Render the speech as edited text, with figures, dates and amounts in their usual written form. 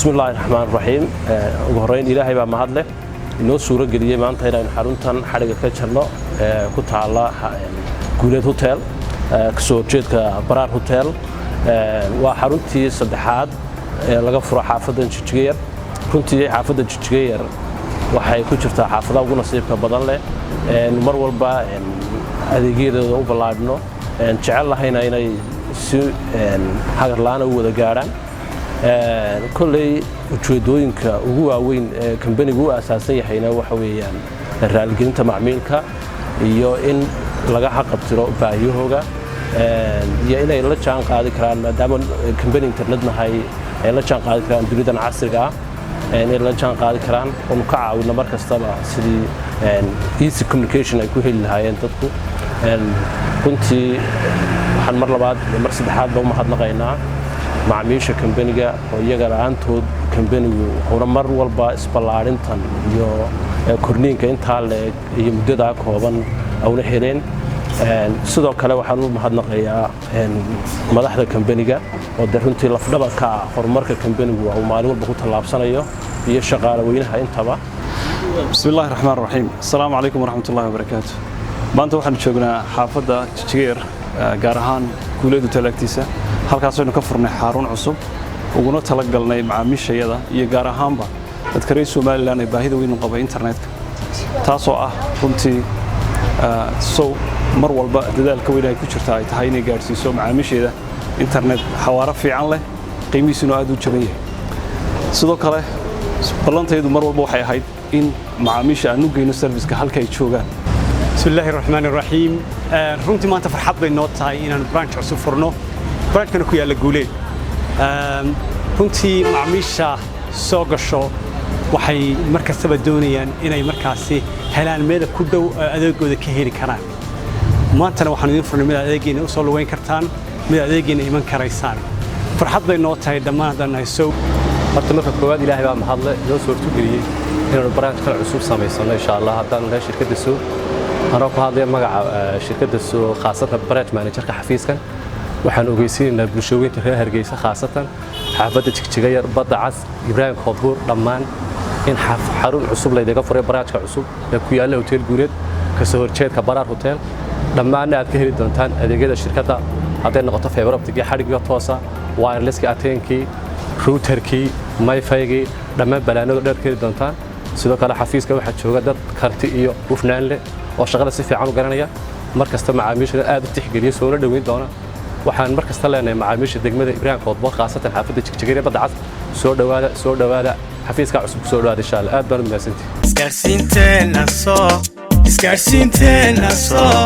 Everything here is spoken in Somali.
بسم الله الرحمن الرحيم وهرين إلهي بقى مهدله إنه صورة جديدة ما أنتهينا من حارونتان حركة كشرنا كنت على جوليد هوتيل كسورجيت كبرار هوتيل وحارونتي صدحات لقى فرع حافظة شجير كنتي حافظة شجير waxay ku jirtaa xaafadaha ugu nasiibka badan leh mar walba adeegyada u balaadhno jecel lahayna inay si hagar la'aan u wada gaaraan kulley ujeedooyinka ugu waaweyn ee company-gu u asaasan yahayna waxa weeyaan raaligelinta macmiilka iyo in laga xaqabtiro baahiyahooga iyo inay la jaan qaadi karaan maadaama company internet nahay ay la jaan qaadi karaan dunida casriga ah inay la jaan qaadi karaan oo ka caawina mar kastaba sidii easy communication ay ku heli lahaayeen dadku runtii waxaan mar labaad iyo mar saddexaad ba u mahadnaqaynaa macaamiisha company-ga oo iyaga la'aantood company-gu wuxuuna mar walba isballaarintan iyo korniinka intaa leeg iyo muddada kooban awna heleen sidoo kale waxaan u mahadnaqayaa madaxda company-ga oo runtii lafdhabarka horumarka company-gu oo maalin walba ku tallaabsanayo iyo shaqaale weynaha intaba bismillahir rahmaanir rahiim assalaamu alaykum warahmatullahi wabarakaatuh maanta waxaan joognaa xaafadda Jigjigeer gaar ahaan kuuleedu talaagtiisa halkaas aynu ka furnay xarun cusub uguna talagalnay macaamiishayada iyo gaar ahaanba dadka reer Soomaaliland ee baahida weyn u qaba internetka taasoo ah runtii mar walba dadaalka weyn ay ku jirta ay tahay inay gaarsiiso macaamiisheeda internet xawaare fiican leh qiimihiisuna aad u jaban yahay sidoo kale ballanteedu mar walba waxay ahayd in macaamiisha aanu geyno service-ka halka ay joogaan bismillahir rahmaanir rahiim runtii maanta farxad bay noo tahay inaan branch cusub furno branchkana ku yaala Guuleed runtii macaamiisha soo gasho waxay markastaba doonayaan inay markaasi helaan meel ku dhow adeegooda ka heli karaan maantana waxaan idin furnay mid adeegeena u soo luweyn kartaan mid adeegeena iman karaysaan farxad bay noo tahay dhammaan hadaan soo horta marka koowaad ilaahay baa mahadle noo soo geliyay inaan branch kale cusub sameysano insha Allah hadaan la shirkadda soo anoo ku hadlay magaca shirkadda soo khaasatan branch manager-ka xafiiskan waxaan ogeysiinaynaa bulshooyinka reer Hargeysa khaasatan xaafadda Jigjigeer badda cas Ibrahim Khadbuur dhammaan in xarun cusub la idaga furay branchka cusub ee ku yaala hotel Guuleed ka soo horjeedka Barar Hotel dhammaan aad ka heli doontaan adeegyada shirkadda haday noqoto fiber optic xariga toosa wireless-ka ateenkii router-kii wifi-gii dhammaan balaanado dheer ka heli doontaan sidoo kale xafiiska waxa jooga dad karti iyo hufnaan leh oo shaqada si fiican u garanaya markasta macaamiisha aad u tixgeliyo soo la dhaweyn doona waxaan markasta leenahay macaamiisha degmada Ibrahim Khadbuur khaasatan xaafadda Jigjigeer badda cas soo dhawaada xafiiska cusub soo dhawaada insha Allah aad baan u mahadsantahay isgaarsiinteena soo